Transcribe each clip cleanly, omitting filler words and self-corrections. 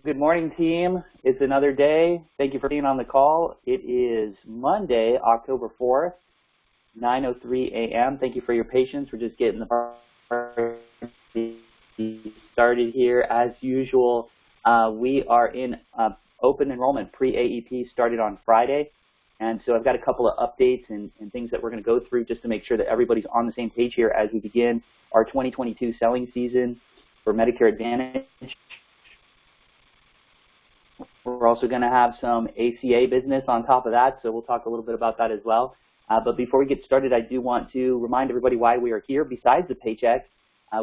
Good morning, team. It's another day. Thank you for being on the call. It is Monday, October 4th, 9:03 a.m. Thank you for your patience. We're just getting the party started here. As usual, we are in open enrollment. Pre-AEP started on Friday. And so I've got a couple of updates and things that we're going to go through just to make sure that everybody's on the same page here as we begin our 2022 selling season for Medicare Advantage. We're also going to have some ACA business on top of that, so we'll talk a little bit about that as well. But before we get started, I do want to remind everybody why we are here. Besides the paycheck,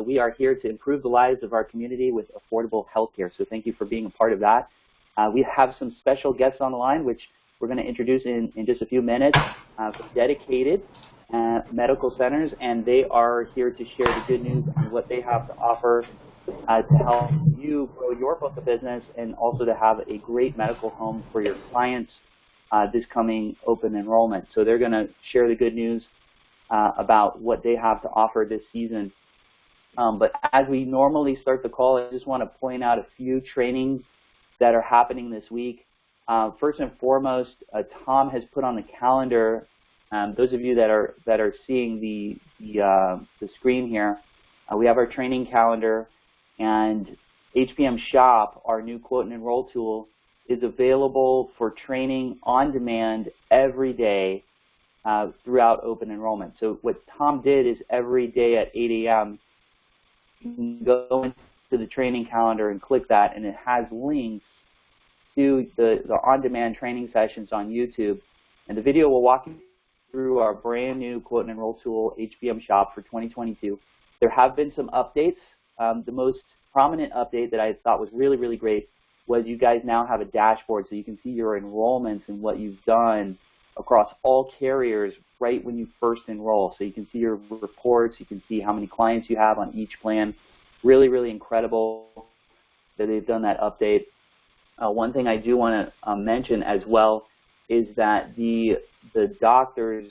we are here to improve the lives of our community with affordable health care. So thank you for being a part of that. We have some special guests on the line, which we're going to introduce in just a few minutes, from dedicated medical centers, and they are here to share the good news on what they have to offer to help you grow your book of business and also to have a great medical home for your clients this coming open enrollment. So they're going to share the good news about what they have to offer this season. But as we normally start the call, I just want to point out a few trainings that are happening this week. First and foremost, Tom has put on the calendar, those of you that are seeing the screen here, we have our training calendar, and HPM Shop, our new quote and enroll tool, is available for training on demand every day throughout open enrollment. So what Tom did is every day at 8 a.m., you can go into the training calendar and click that, and it has links to the on-demand training sessions on YouTube. And the video will walk you through our brand new quote and enroll tool, HPM Shop, for 2022. There have been some updates. The most prominent update that I thought was really, really great was you guys now have a dashboard so you can see your enrollments and what you've done across all carriers right when you first enroll. So you can see your reports, you can see how many clients you have on each plan. Really, really incredible that they've done that update. One thing I do want to mention as well is that the doctors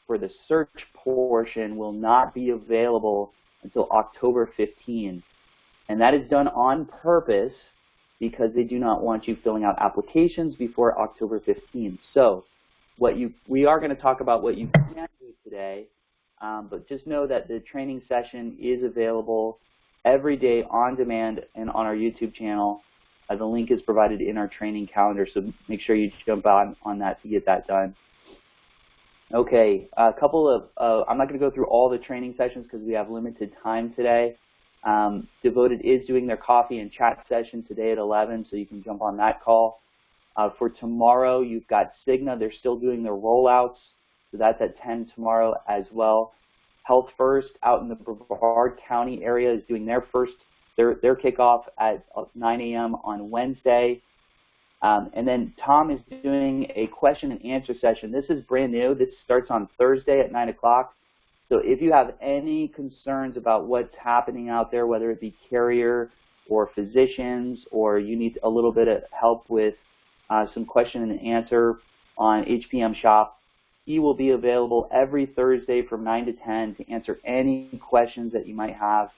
for the search portion will not be available until October 15. And that is done on purpose because they do not want you filling out applications before October 15. So we are going to talk about what you can do today, but just know that the training session is available every day on demand and on our YouTube channel. The link is provided in our training calendar, so make sure you jump on that to get that done. Okay, a couple of, I'm not going to go through all the training sessions because we have limited time today. Devoted is doing their coffee and chat session today at 11, so you can jump on that call. For tomorrow, you've got Cigna. They're still doing their rollouts, so that's at 10 tomorrow as well. Health First out in the Brevard County area is doing their kickoff at 9 a.m. on Wednesday. And then Tom is doing a question and answer session. This is brand new. This starts on Thursday at 9 o'clock. So if you have any concerns about what's happening out there, whether it be carrier or physicians, or you need a little bit of help with some question and answer on HPM Shop, he will be available every Thursday from 9 to 10 to answer any questions that you might have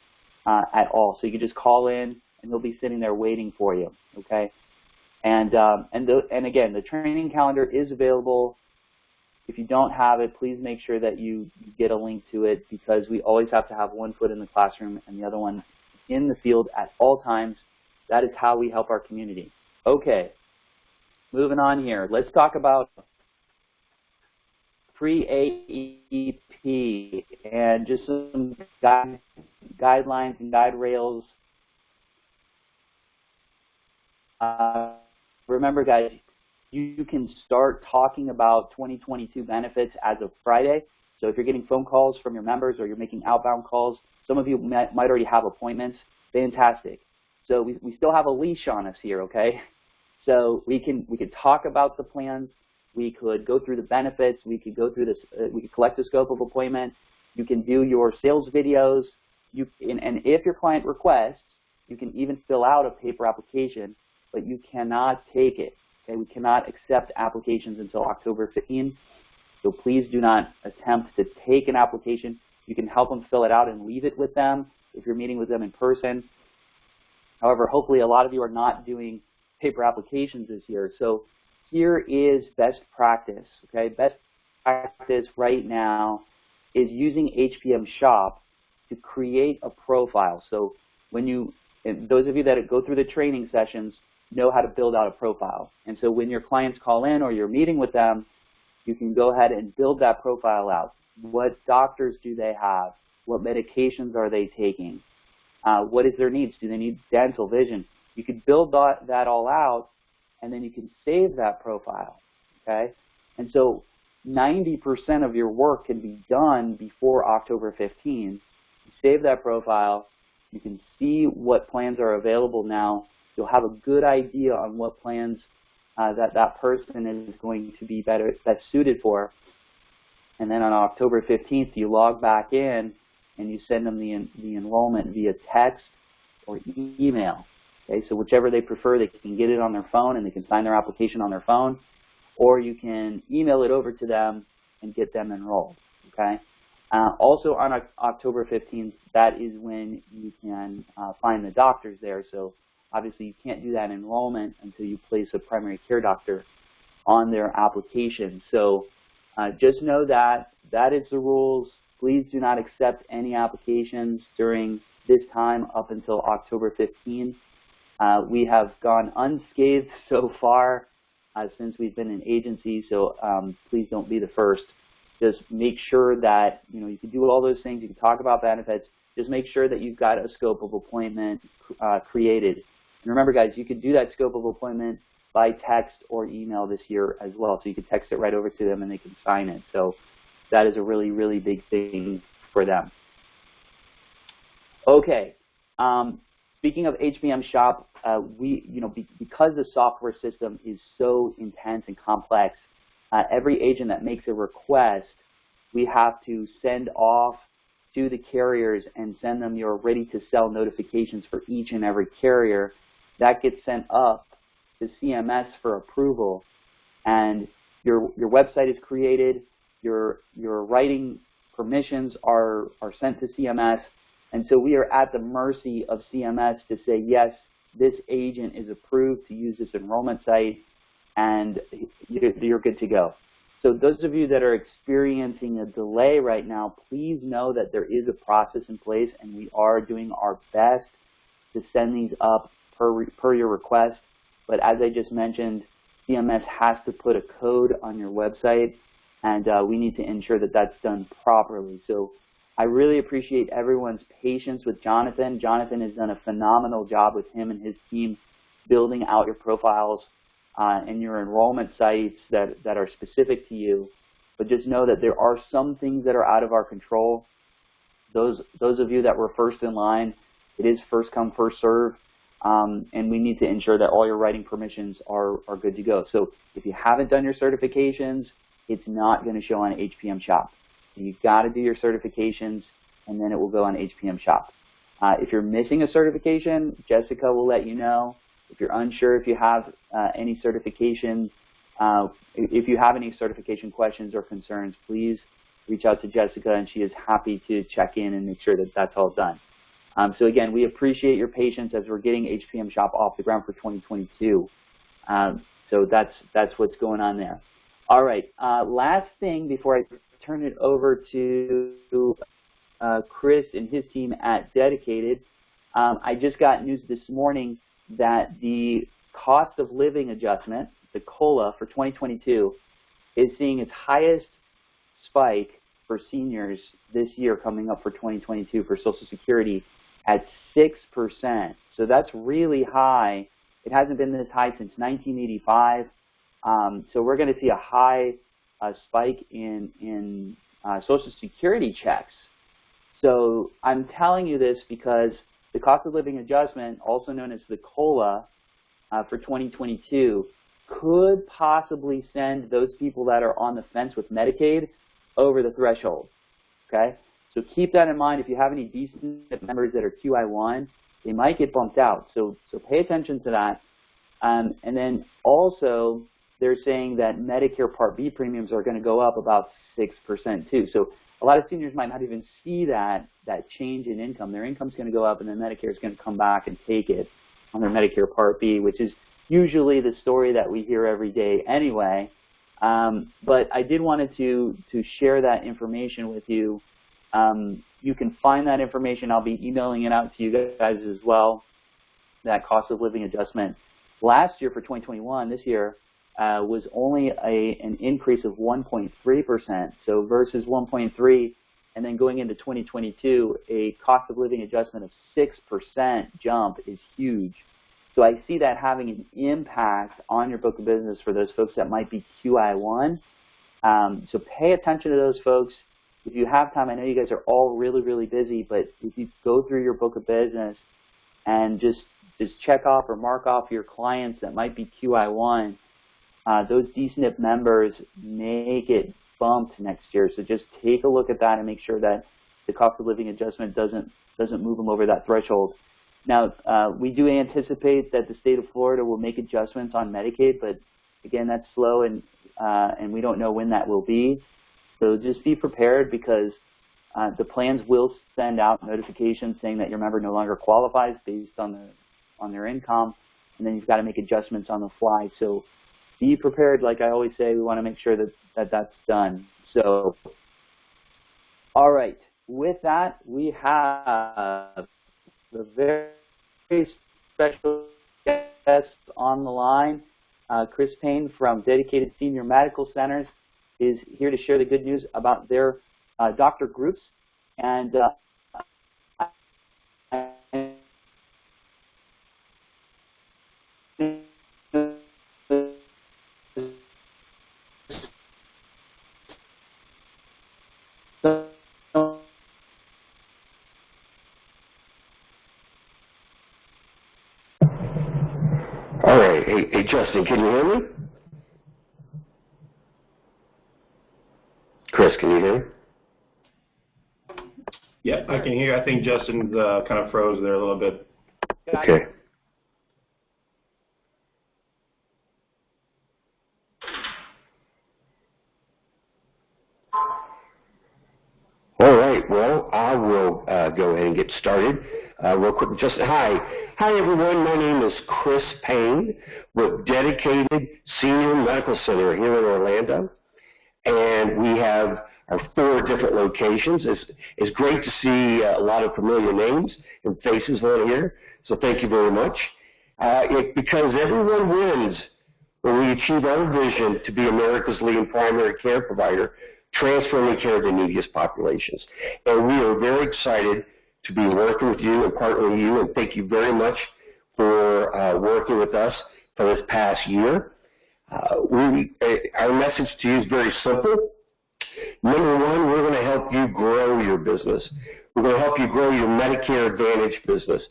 at all. So you can just call in, and he'll be sitting there waiting for you, okay? And again, the training calendar is available. If you don't have it, please make sure that you get a link to it, because we always have to have one foot in the classroom and the other one in the field at all times. That is how we help our community. Okay, moving on here. Let's talk about pre-AEP and just some guidelines and guide rails. Remember, guys, you can start talking about 2022 benefits as of Friday. So if you're getting phone calls from your members or you're making outbound calls, some of you might already have appointments. Fantastic. So we still have a leash on us here, okay? So we could talk about the plans. We could go through the benefits. We could go through this. We could collect the scope of appointment. You can do your sales videos. And if your client requests, you can even fill out a paper application, but you cannot take it. Okay? We cannot accept applications until October 15. So please do not attempt to take an application. You can help them fill it out and leave it with them if you're meeting with them in person. However, hopefully a lot of you are not doing paper applications this year. So here is best practice, okay? Best practice right now is using HPM Shop to create a profile. So when you, and those of you that go through the training sessions know how to build out a profile. And so when your clients call in or you're meeting with them, you can go ahead and build that profile out. What doctors do they have? What medications are they taking? What is their needs? Do they need dental, vision? You can build that all out, and then you can save that profile, okay? And so 90% of your work can be done before October 15th. You save that profile. You can see what plans are available now. You'll have a good idea on what plans that person is going to be best suited for. And then on October 15th, you log back in and you send them the enrollment via text or email. Okay, so whichever they prefer, they can get it on their phone and they can sign their application on their phone, or you can email it over to them and get them enrolled. Okay. Also on October 15th, that is when you can find the doctors there. So obviously you can't do that enrollment until you place a primary care doctor on their application. So just know that is the rules. Please do not accept any applications during this time up until October 15th. We have gone unscathed so far since we've been in agency, so please don't be the first. Just make sure that you can do all those things. You can talk about benefits. Just make sure that you've got a scope of appointment created. And remember, guys, you can do that scope of appointment by text or email this year as well. So you can text it right over to them and they can sign it. So that is a really, really big thing for them. Okay. Speaking of HPM Shop, because the software system is so intense and complex, every agent that makes a request, we have to send off to the carriers and send them your ready-to-sell notifications for each and every carrier. That gets sent up to CMS for approval, and your website is created, your writing permissions are sent to CMS, and so we are at the mercy of CMS to say, yes, this agent is approved to use this enrollment site, and you're good to go. So those of you that are experiencing a delay right now, please know that there is a process in place, and we are doing our best to send these up per your request. But as I just mentioned, CMS has to put a code on your website, and we need to ensure that that's done properly. So I really appreciate everyone's patience with Jonathan. Jonathan has done a phenomenal job with him and his team building out your profiles and your enrollment sites that are specific to you. But just know that there are some things that are out of our control. Those of you that were first in line, it is first come, first serve. And we need to ensure that all your writing permissions are good to go. So if you haven't done your certifications, it's not going to show on HPM Shop. So you've got to do your certifications, and then it will go on HPM Shop. If you're missing a certification, Jessica will let you know. If you're unsure if you have any certifications, if you have any certification questions or concerns, please reach out to Jessica, and she is happy to check in and make sure that that's all done. So again, we appreciate your patience as we're getting HPM Shop off the ground for 2022. So that's what's going on there. All right, last thing before I turn it over to Chris and his team at Dedicated, I just got news this morning that the cost of living adjustment, the COLA for 2022, is seeing its highest spike for seniors this year coming up for 2022 for Social Security at 6%. So that's really high. It hasn't been this high since 1985. So we're going to see a high spike in Social Security checks. So I'm telling you this because the cost of living adjustment, also known as the COLA for 2022, could possibly send those people that are on the fence with Medicaid over the threshold. Okay? So keep that in mind. If you have any decent members that are QI1, they might get bumped out. So pay attention to that. And then also, they're saying that Medicare Part B premiums are going to go up about 6% too. So a lot of seniors might not even see that change in income. Their income's going to go up, and then Medicare is going to come back and take it. on their Medicare Part B, which is usually the story that we hear every day anyway. But I did wanted to share that information with you. You can find that information. I'll be emailing it out to you guys as well, that cost of living adjustment. Last year for 2021, this year, was only an increase of 1.3%. So versus 1.3, and then going into 2022, a cost of living adjustment of 6% jump is huge. So I see that having an impact on your book of business for those folks that might be QI1. So pay attention to those folks. If you have time, I know you guys are all really, really busy, but if you go through your book of business and just check off or mark off your clients that might be QI1, those DSNP members may get bumped next year. So just take a look at that and make sure that the cost of living adjustment doesn't move them over that threshold. Now, we do anticipate that the state of Florida will make adjustments on Medicaid, but again, that's slow, and we don't know when that will be. So just be prepared, because the plans will send out notifications saying that your member no longer qualifies based on their income, and then you've got to make adjustments on the fly. So be prepared. Like I always say, we want to make sure that that's done. So, all right. With that, we have the very special guest on the line. Chris Payne from Dedicated Senior Medical Centers is here to share the good news about their doctor groups. And All right. Hey, Justin, can you hear me? Chris, can you hear me? Yeah, I can hear. I think Justin kind of froze there a little bit. Okay. All right. Well, I will go ahead and get started. Real quick, Justin, hi. Hi, everyone. My name is Chris Payne with Dedicated Senior Medical Center here in Orlando. And we have our 4 different locations. It's great to see a lot of familiar names and faces on here, so thank you very much. Because everyone wins when we achieve our vision to be America's leading primary care provider, transforming care to neediest populations. And we are very excited to be working with you and partnering with you, and thank you very much for working with us for this past year. Our message to you is very simple. Number one, we're going to help you grow your business. We're going to help you grow your Medicare Advantage business.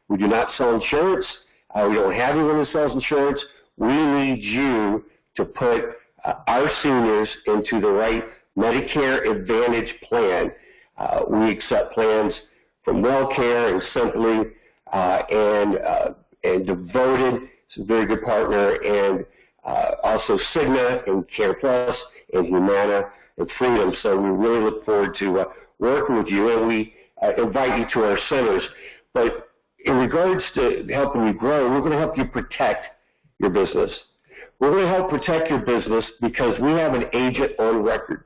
We do not sell insurance. We don't have anyone who sells insurance. We need you to put our seniors into the right Medicare Advantage plan. We accept plans from WellCare and Simply and Devoted. It's a very good partner, and also Cigna and Care Plus and Humana and Freedom. So we really look forward to working with you, and we invite you to our centers. But in regards to helping you grow, we're going to help you protect your business. We're going to help protect your business because we have an agent on record.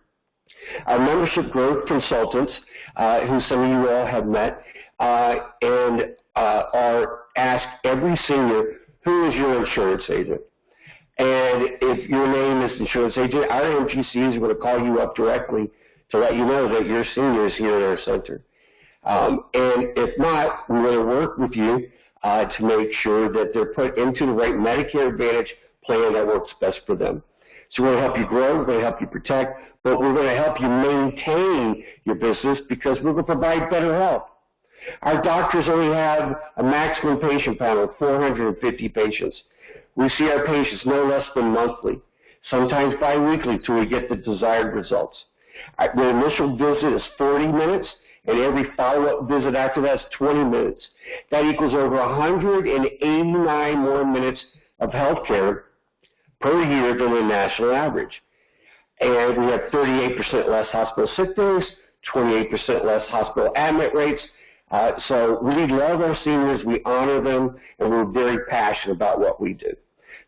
Our membership growth consultants, who some of you all have met, and are asked every senior, who is your insurance agent? And if your name is insurance agent, our MGCs are going to call you up directly to let you know that your senior is here in our center. And if not, we're going to work with you to make sure that they're put into the right Medicare Advantage plan that works best for them. So we're going to help you grow, we're going to help you protect, but we're going to help you maintain your business because we're going to provide better health. Our doctors only have a maximum patient panel of 450 patients. We see our patients no less than monthly, sometimes biweekly, till we get the desired results. The initial visit is 40 minutes, and every follow-up visit after that is 20 minutes. That equals over 189 more minutes of health care per year than the national average. And we have 38% less hospital sick days, 28% less hospital admit rates, So we love our seniors, we honor them, and we're very passionate about what we do.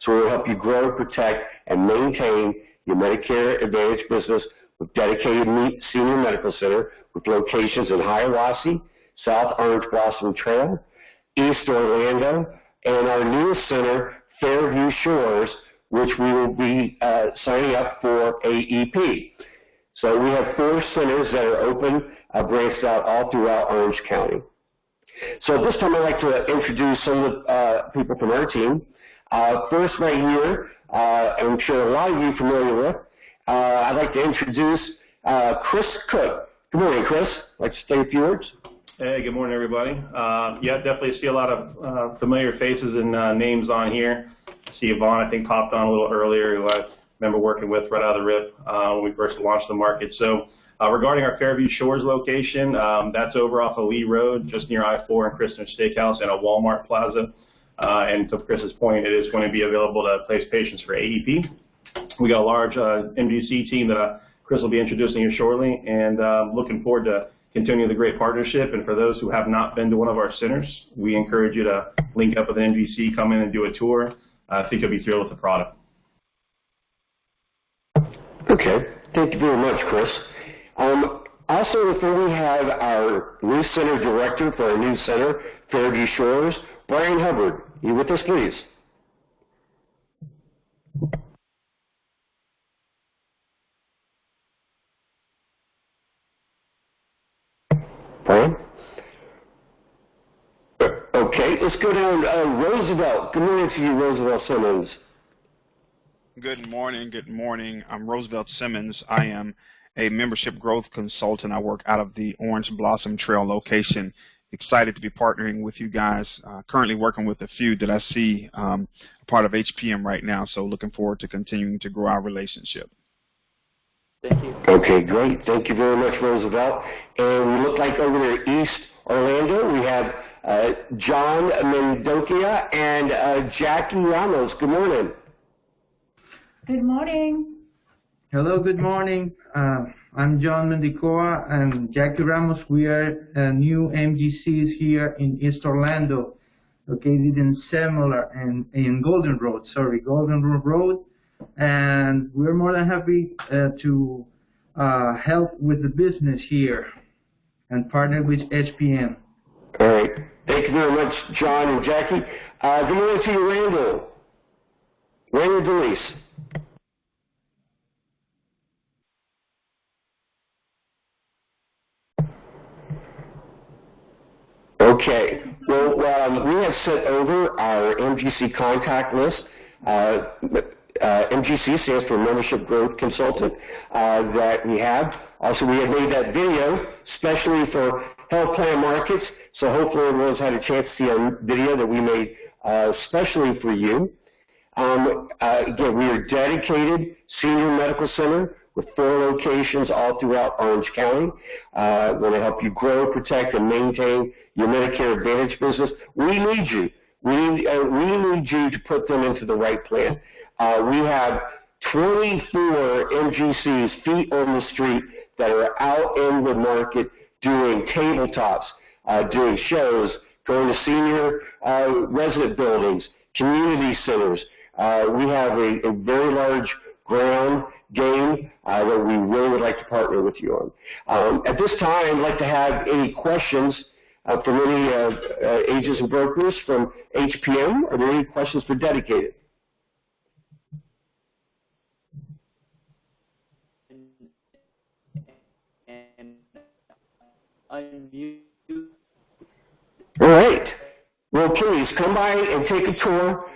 So we'll help you grow, protect, and maintain your Medicare Advantage business with dedicated senior medical center with locations in Hiawassee, South Orange Blossom Trail, East Orlando, and our newest center, Fairview Shores, which we will be signing up for AEP. So we have 4 centers that are open, branched out all throughout Orange County. So at this time, I'd like to introduce some of the people from our team. First, right here, I'm sure a lot of you are familiar with, I'd like to introduce Chris Cook. Good morning, Chris. Like to say a few words? Hey, good morning, everybody. Yeah, definitely see a lot of familiar faces and names on here. See Yvonne, I think, popped on a little earlier, who I remember working with right out of the rip when we first launched the market. So regarding our Fairview Shores location, that's over off of Lee Road, just near I-4 and Kristen Steakhouse and a Walmart Plaza. And to Chris's point, it is going to be available to place patients for AEP. We got a large MDC team that Chris will be introducing you shortly, and looking forward to continuing the great partnership. And for those who have not been to one of our centers, we encourage you to link up with an MDC, come in and do a tour. I think you'll be thrilled with the product. Okay, thank you very much, Chris. Also, before we have our new center director for our new center, Fairview Shores, Brian Hubbard, you with us, please? Brian? Okay, let's go down Roosevelt. Good morning to you, Roosevelt Simmons. Good morning. Good morning. I'm Roosevelt Simmons. I am a membership growth consultant. I work out of the Orange Blossom Trail location. Excited to be partnering with you guys. Currently working with a few that I see a part of HPM right now, so looking forward to continuing to grow our relationship. Thank you. Okay, great. Thank you very much, Roosevelt. And we look like over there East Orlando, we have John Mendokia and Jackie Ramos. Good morning. Good morning. Hello, good morning. I'm John Mendicoa and Jackie Ramos. We are new MGCs here in East Orlando, located in Semler and in Golden Road, and we're more than happy to help with the business here and partner with HPM. All right. Thank you very much, John and Jackie. Good morning to you, Randall. Randall DeLeese. Okay. Well, we have sent over our MGC contact list. MGC stands for Membership Growth Consultant that we have. Also, we have made that video especially for health plan markets, so hopefully everyone's had a chance to see a video that we made especially for you. Again, we are dedicated senior medical center with 4 locations all throughout Orange County. We're going to help you grow, protect, and maintain your Medicare Advantage business. We need you. We need you to put them into the right plan. We have 24 MGCs, feet on the street, that are out in the market doing tabletops, doing shows, going to senior resident buildings, community centers. We have a very large ground game that we really would like to partner with you on. At this time, I'd like to have any questions from any agents and brokers from HPM. Are there any questions for Dedicated? All right. Well, please come by and take a tour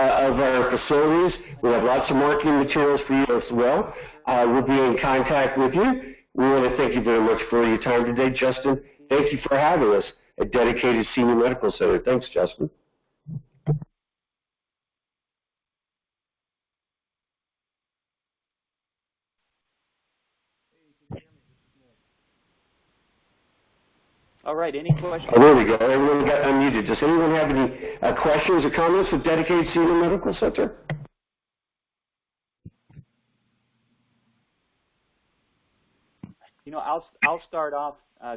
of our facilities. We have lots of marketing materials for you as well. We'll be in contact with you. We want to thank you very much for your time today, Justin. Thank you for having us at Dedicated Senior Medical Center. Thanks, Justin. All right, any questions? Oh, there we go. Everyone got unmuted. Does anyone have any questions or comments with Dedicated Senior Medical Center? You know, I'll start off,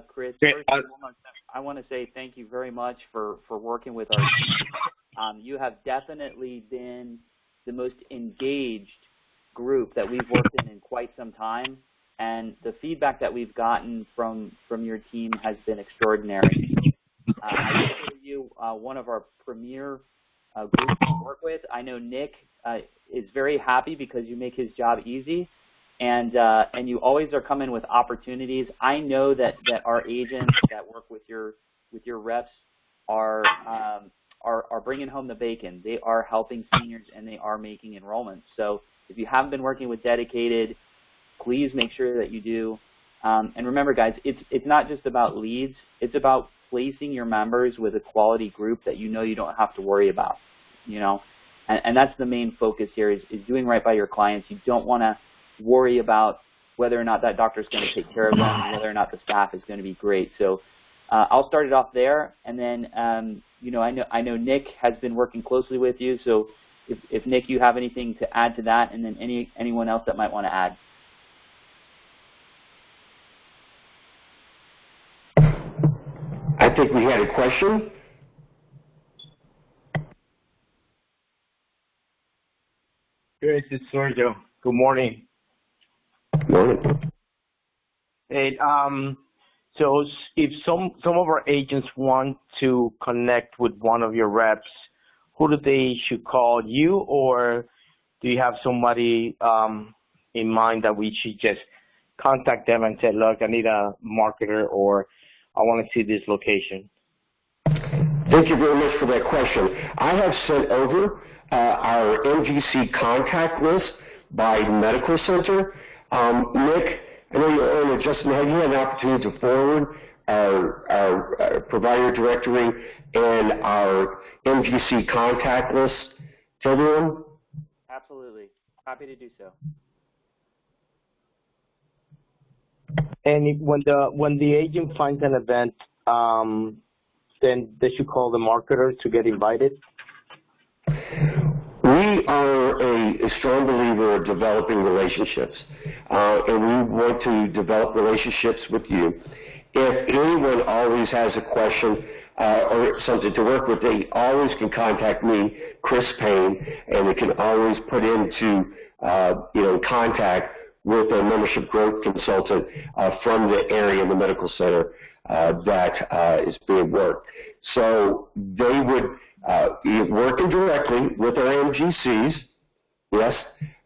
Chris. First and foremost, I want to say thank you very much for working with our team. You have definitely been the most engaged group that we've worked in quite some time, and the feedback that we've gotten from your team has been extraordinary. I consider you one of our premier groups to work with. I know Nick is very happy because you make his job easy, and you always are coming with opportunities. I know that our agents that work with your reps are bringing home the bacon. They are helping seniors and they are making enrollments. So if you haven't been working with Dedicated, please make sure that you do. And remember, guys, it's not just about leads. It's about placing your members with a quality group that you know you don't have to worry about. You know, and that's the main focus here is doing right by your clients. You don't want to worry about whether or not that doctor is going to take care of them and whether or not the staff is going to be great. So I'll start it off there, and then you know, I know Nick has been working closely with you. So if Nick, you have anything to add to that, and then anyone else that might want to add. I think we had a question. Yes, it's Sergio. Good morning. Morning. Hey, so if some of our agents want to connect with one of your reps, who do they should call, you, or do you have somebody in mind that we should just contact them and say, look, I need a marketer, or I want to see this location? Thank you very much for that question. I have sent over our MGC contact list by medical center. Nick, I know you're on it. Justin, have you had an opportunity to forward our provider directory and our MGC contact list to everyone? Absolutely. Happy to do so. And when the agent finds an event, then they should call the marketer to get invited? We are a strong believer of developing relationships, and we want to develop relationships with you. If anyone always has a question or something to work with, they always can contact me, Chris Payne, and they can always put into contact with a membership growth consultant from the area in the medical center that is being worked. So they would be working directly with our MGCs, yes,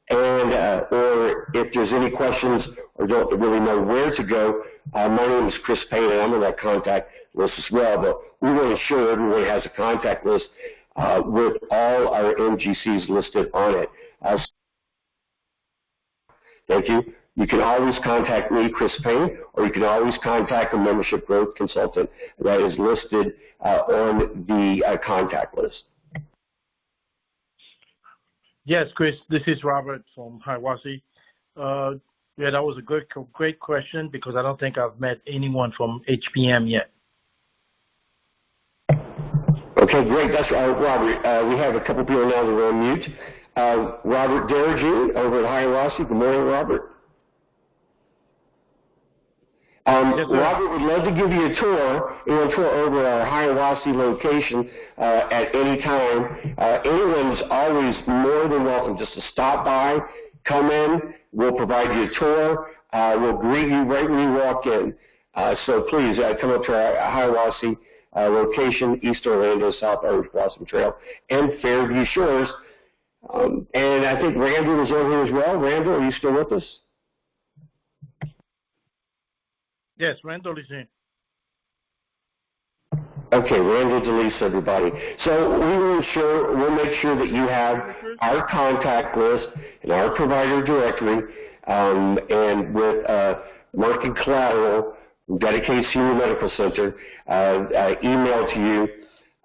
and or if there's any questions or don't really know where to go, my name is Chris Payne, and I'm on that contact list as well, but we want to ensure everyone has a contact list with all our MGCs listed on it. Thank you. You can always contact me, Chris Payne, or you can always contact a membership growth consultant that is listed on the contact list. Yes, Chris, this is Robert from Hiawassee. Yeah, that was a great question because I don't think I've met anyone from HPM yet. Okay, great. That's Robert. We have a couple people now that are on mute. Robert Derrigan over at Hiawassee. Good morning, Robert. Yes, Robert would love to give you a tour over our Hiawassee location at any time. Anyone's always more than welcome just to stop by, come in. We'll provide you a tour. We'll greet you right when you walk in. So please come up to our Hiawassee location, East Orlando, South Orange Blossom Trail, and Fairview Shores. And I think Randall is over here as well. Randall, are you still with us? Yes, Randall is in. Okay, Randall DeLise, everybody. So we'll make sure that you have our contact list and our provider directory, and with market collateral, Dedicated Senior Medical Center, email to you.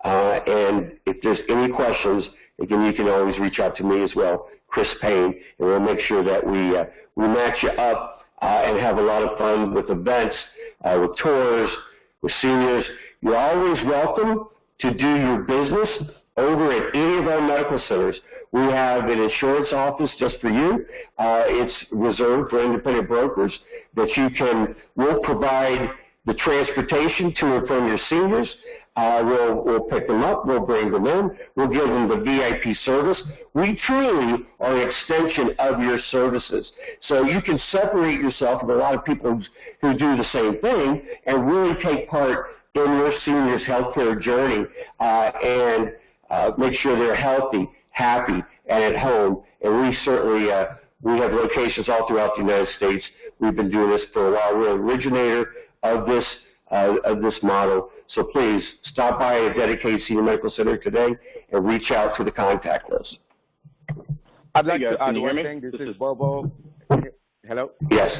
And if there's any questions, again, you can always reach out to me as well, Chris Payne, and we'll make sure that we match you up and have a lot of fun with events, with tours, with seniors. You're always welcome to do your business over at any of our medical centers, we have an insurance office just for you. It's reserved for independent brokers that we'll provide the transportation to and from your seniors. We'll pick them up, we'll bring them in, we'll give them the VIP service. We truly are an extension of your services. So you can separate yourself from a lot of people who do the same thing and really take part in your seniors' healthcare journey and make sure they're healthy, happy, and at home. And we certainly we have locations all throughout the United States. We've been doing this for a while. We're an originator of this model. So please stop by a dedicated senior medical center today and reach out to the contact list. I'd like to add one thing. This is Bobo. Hello? Yes.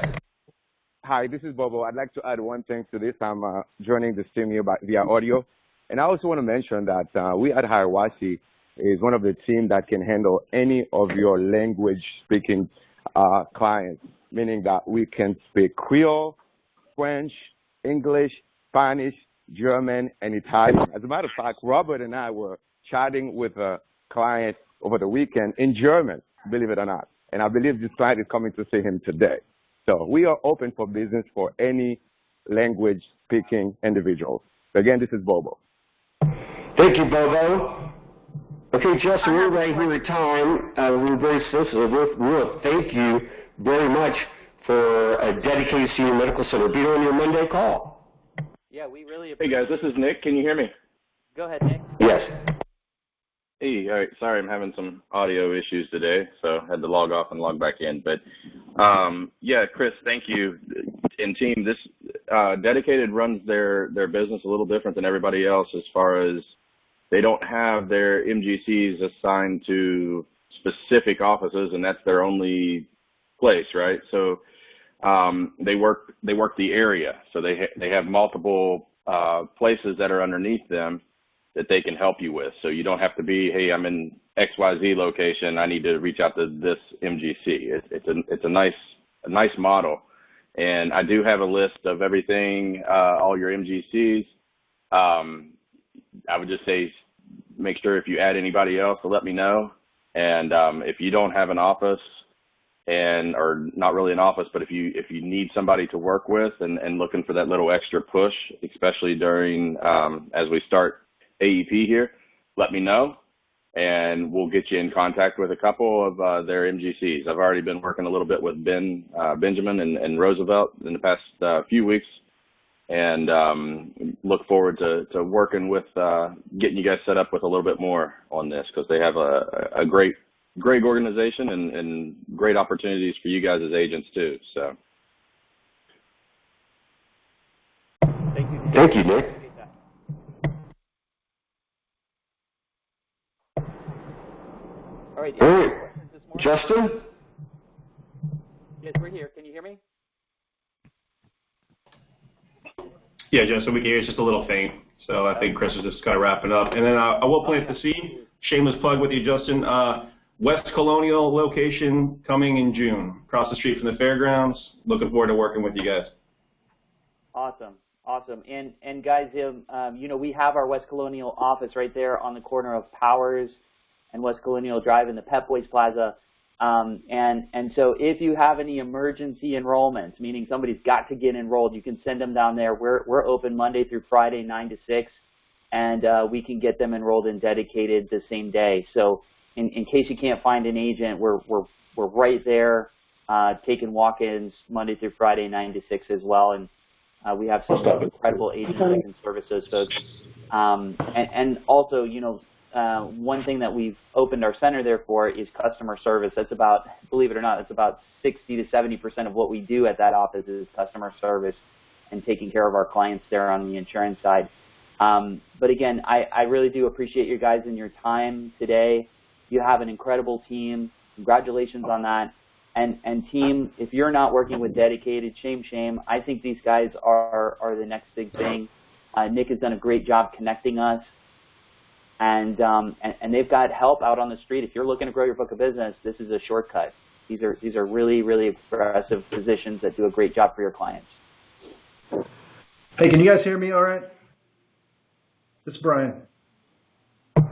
Hi, this is Bobo. I'd like to add one thing to this. I'm joining the stream here via audio. And I also want to mention that we at Hiawassee is one of the teams that can handle any of your language-speaking clients, meaning that we can speak Creole, French, English, Spanish, German, and Italian. As a matter of fact, Robert and I were chatting with a client over the weekend in German, believe it or not. And I believe this client is coming to see him today. So we are open for business for any language-speaking individual. Again, this is Bobo. Thank you, Bobo. Okay, Justin, we're right here at time. We're very sensitive. We'll thank you very much for a dedicated senior medical center. Be on your Monday call. Yeah, we really appreciate Hey, guys, this is Nick. Can you hear me? Go ahead, Nick. Yes. Hey, all right. Sorry, I'm having some audio issues today, so I had to log off and log back in. But, yeah, Chris, thank you. And team, this Dedicated runs their business a little different than everybody else as far as they don't have their MGCs assigned to specific offices, and that's their only place, right? So they work the area. So they have multiple places that are underneath them that they can help you with. So you don't have to be, hey, I'm in XYZ location, I need to reach out to this MGC. It's a nice model. And I do have a list of everything, all your MGCs. I would just say make sure if you add anybody else to let me know. And if you don't have an office, or not really an office, but if you need somebody to work with and looking for that little extra push, especially during as we start AEP here, let me know, and we'll get you in contact with a couple of their MGCs. I've already been working a little bit with Benjamin and Roosevelt in the past few weeks, and look forward to working with getting you guys set up with a little bit more on this, because they have a great organization and great opportunities for you guys as agents too. So thank you, Nick. All right. Justin? Yes, we're here. Can you hear me? Yeah, Justin, we can hear. It's just a little faint. So I think Chris is just kind of wrapping up. And then I will plant the seed. Shameless plug with you, Justin. West Colonial location coming in June, across the street from the fairgrounds. Looking forward to working with you guys. Awesome. And guys, we have our West Colonial office right there on the corner of Powers and West Colonial Drive in the Pep Boys Plaza. And so if you have any emergency enrollments, meaning somebody's got to get enrolled, you can send them down there. We're open Monday through Friday, 9 to 6, and we can get them enrolled and dedicated the same day. So in case you can't find an agent, we're right there taking walk-ins Monday through Friday, 9 to 6 as well. And we have some incredible agents that can service those folks. And also, one thing that we've opened our center there for is customer service. That's about, believe it or not, that's about 60 to 70% of what we do at that office is customer service and taking care of our clients there on the insurance side. But again, I really do appreciate you guys and your time today. You have an incredible team. Congratulations on that. And team, if you're not working with Dedicated, shame. I think these guys are the next big thing. Nick has done a great job connecting us. And they've got help out on the street. If you're looking to grow your book of business, this is a shortcut. These are really, really aggressive physicians that do a great job for your clients. Hey, can you guys hear me all right? This is Brian.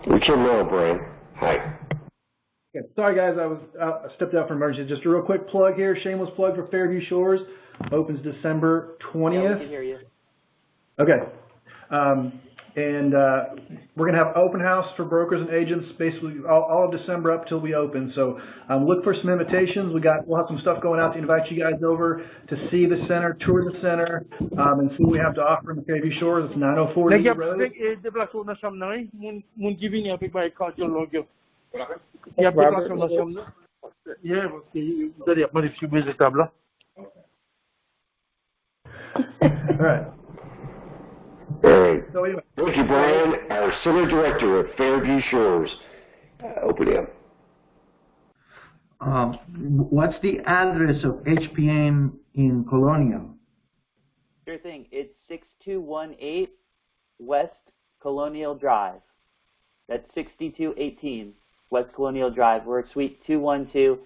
We can know, Brian. Hi. Okay. Sorry, guys, I stepped out for emergency. Just a real quick plug here, shameless plug for Fairview Shores. Opens December 20th. Yeah, we can hear you. Okay. We're going to have open house for brokers and agents basically all of December up till we open. So look for some invitations. We'll have some stuff going out to invite you guys over to see the center, tour the center, and see what we have to offer in the Fairview Shores. It's 904 Lee Road. All right. Hey. So anyway. Thank you, Brian, our Center Director of Fairview Shores. Over to you. What's the address of HPM in Colonial? Sure thing. It's 6218 West Colonial Drive. That's 6218 West Colonial Drive. We're at Suite 212.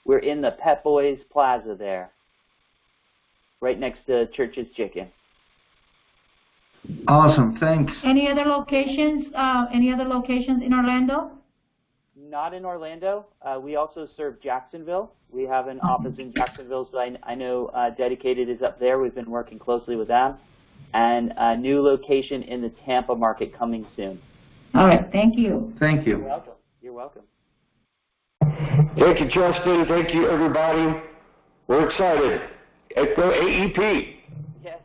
We're in the Pet Boys Plaza there, right next to Church's Chicken. Awesome, thanks. Any other locations? Any other locations in Orlando? Not in Orlando. We also serve Jacksonville. We have an office in Jacksonville, so I know Dedicated is up there. We've been working closely with them. And a new location in the Tampa market coming soon. All right, thank you. Thank you. You're welcome. You're welcome. Thank you, Justin. Thank you, everybody. We're excited. Go AEP. Yes.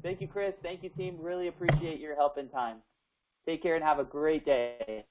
Thank you, Chris. Thank you, team. Really appreciate your help and time. Take care and have a great day.